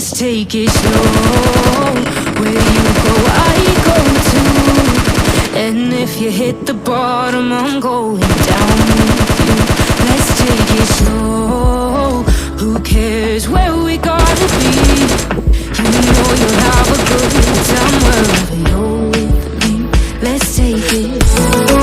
Let's take it slow. Where you go, I go too. And if you hit the bottom, I'm going down with you. Let's take it slow. Who cares where we gotta be? You know you'll have a good time wherever you're with me. Let's take it slow.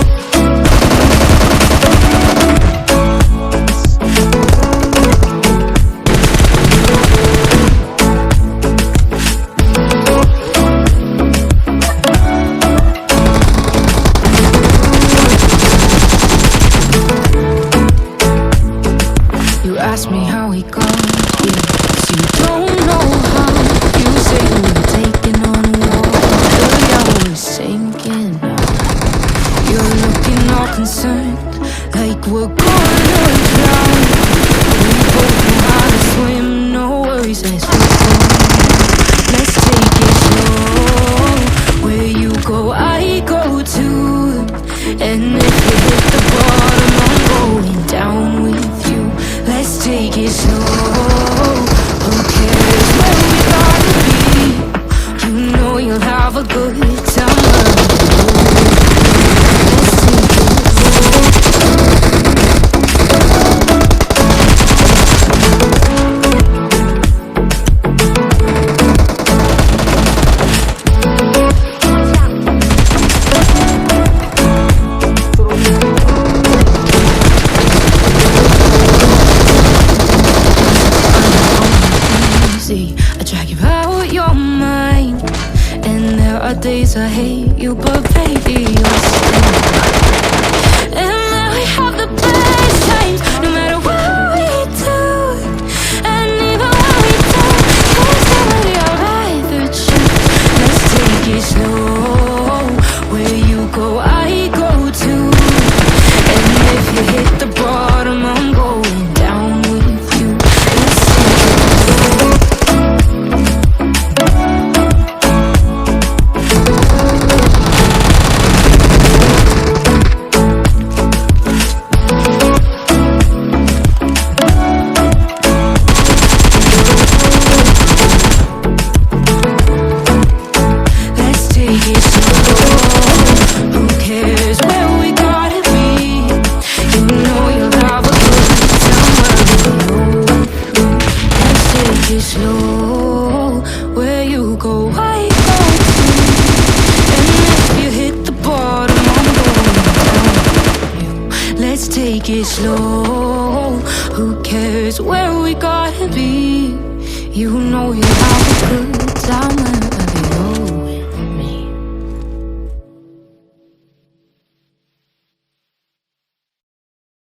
Ask me how we got here, 'cause you don't know how. You say we were taking on water, but I was sinking now. You're looking all concerned, like we're gonna drown. We both know how to swim, no worries as we go. Let's take it slow. Where you go, I go too. And if you hit the bottom, I'm going down with you. Let's take it slow. Who cares where we gotta be? You know you'll have a good time. I drag you out your mind, and there are days I hate you, but baby you're still mine. And now we have the best times, no matter what we do. And even when we don't, there's nobody I'd rather choose. Let's take it slow. Where you go, I go too. And if you hit the bottom, I'm going down with you. Let's take it slow. Slow, where you go, I go too. And if you hit the bottom, I'm going down with you. Let's take it slow. Who cares where we gotta be? You know you have